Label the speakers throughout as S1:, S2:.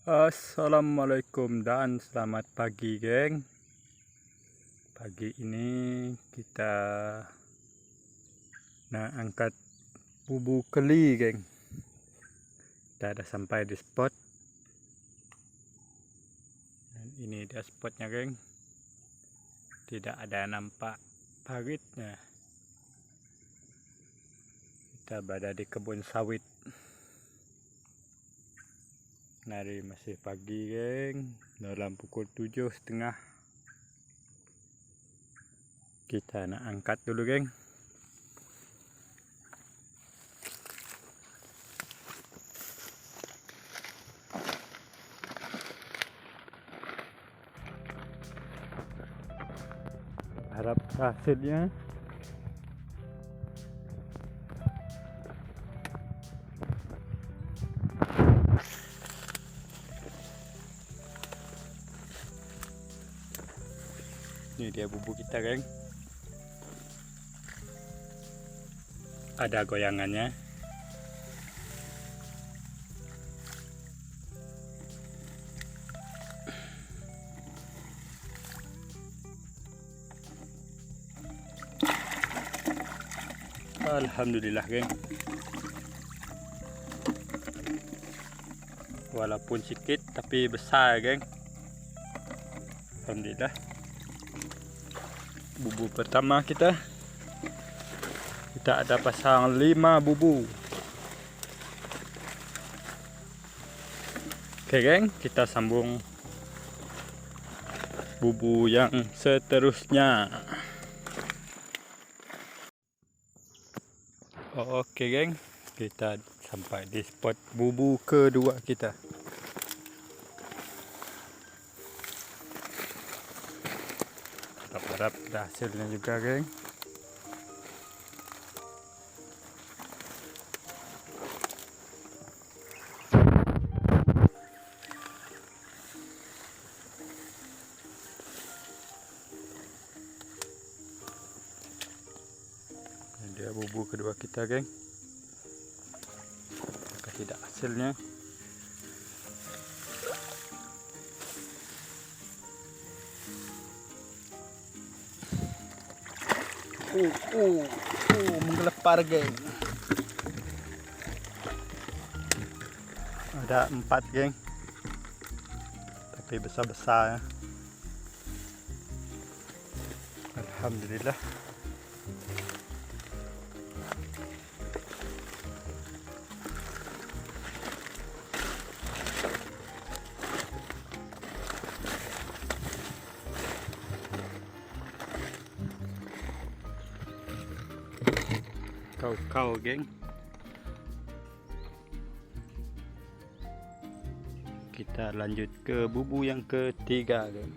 S1: Assalamualaikum dan selamat pagi, geng. Pagi ini kita nak angkat bubu keli, geng. Kita dah sampai di spot. Dan ini dia spotnya, geng. Tidak ada nampak paritnya. Kita berada di kebun sawit. Hari masih pagi, geng, dalam pukul 7.30. Kita nak angkat dulu, geng. Harap hasilnya. Ini dia bubu kita, geng. Ada goyangannya. Alhamdulillah, geng. Walaupun sedikit tapi besar, geng. Alhamdulillah. Bubu pertama kita ada pasang 5 bubu. Oke, geng, kita sambung bubu yang seterusnya. Oke, geng, kita sampai di spot bubu kedua kita. Harap ada hasilnya juga, geng. Ini dia bubu kedua kita, geng. Apakah tidak hasilnya? Menggelepar, geng. Ada 4, geng, tapi besar-besar ya. Alhamdulillah. Kau, geng. Kita lanjut ke bubu yang ketiga, geng.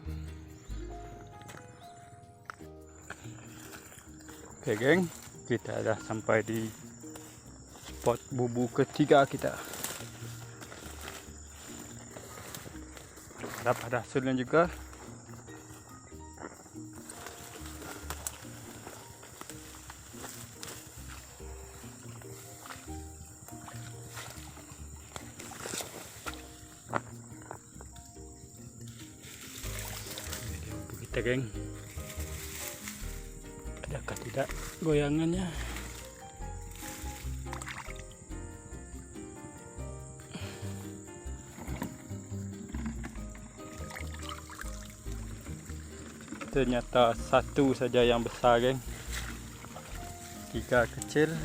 S1: Oke, geng, kita dah sampai di spot bubu ketiga kita. Harap ada hasilnya juga. Geng, adakah tidak goyangannya? Ternyata satu saja yang besar, geng. 3 kecil.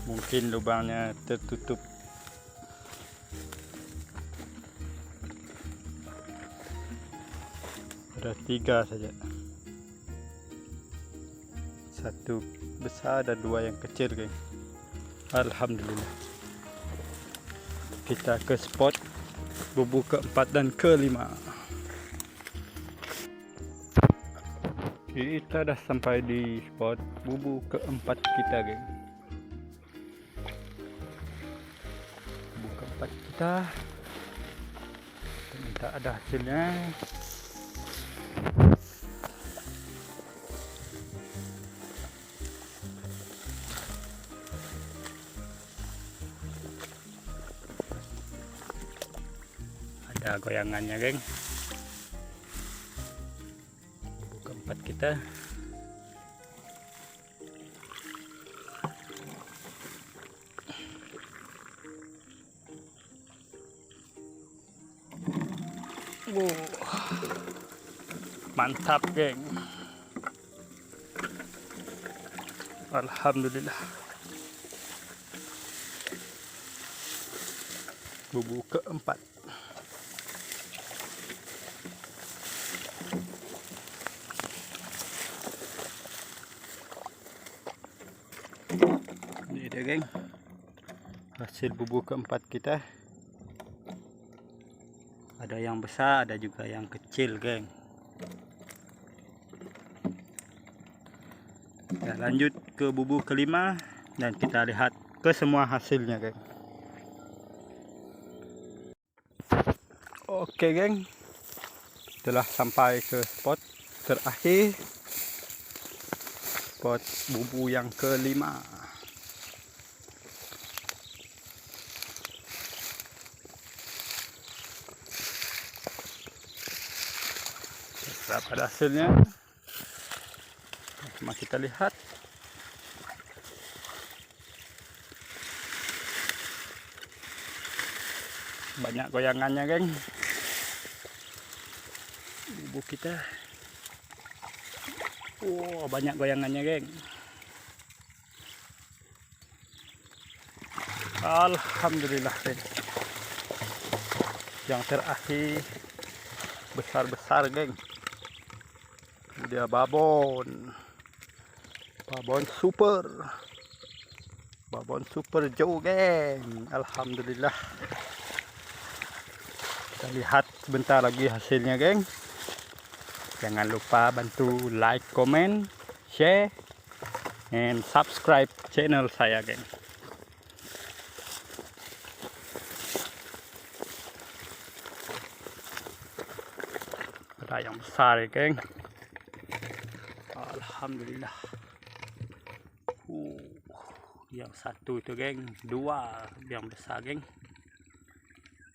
S1: Mungkin lubangnya tertutup. Ada 3 saja. 1 besar dan 2 yang kecil, geng. Alhamdulillah. Kita ke spot bubu keempat dan kelima. Kita dah sampai di spot bubu keempat kita, geng. Bubu keempat kita. Ternyata ada hasilnya. Ada goyangannya, geng. Bubuk keempat kita. Mantap, geng. Alhamdulillah. Bubuk keempat. Ini dia, geng, hasil bubuk keempat kita. Ada yang besar, ada juga yang kecil, geng. Kita lanjut ke bubuk kelima dan kita lihat ke semua hasilnya, geng. Oke, geng, telah sampai ke spot terakhir, spot bubuk yang kelima. Pada hasilnya, cuma kita lihat. Banyak goyangannya, geng. Bubuk kita. Wow, banyak goyangannya, geng. Alhamdulillah, geng. Yang terakhir besar-besar, geng. Dia babon super jauh, geng. Alhamdulillah. Kita lihat sebentar lagi hasilnya, geng. Jangan lupa bantu like, comment, share, and subscribe channel saya, geng. Ada yang besar, ya, geng. Alhamdulillah. Yang satu itu, geng. Dua yang besar, geng.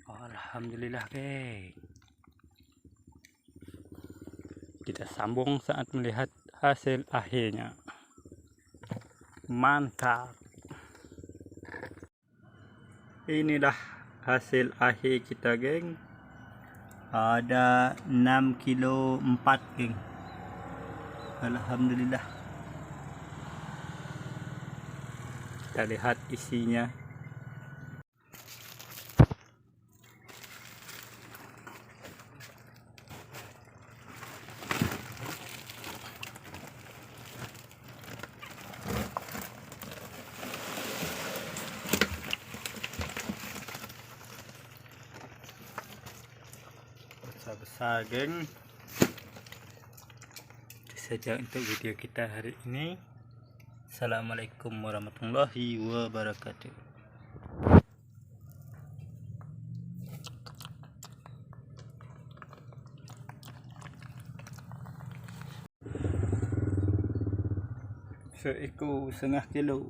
S1: Alhamdulillah, geng. Kita sambung saat melihat hasil akhirnya. Mantap. Inilah hasil akhir kita, geng. Ada 6 kilo 4, geng. Alhamdulillah. Kita lihat isinya. Besar-besar, geng. Itu saja untuk video kita hari ini. Assalamualaikum warahmatullahi wabarakatuh. Seekor 1/2 kilo.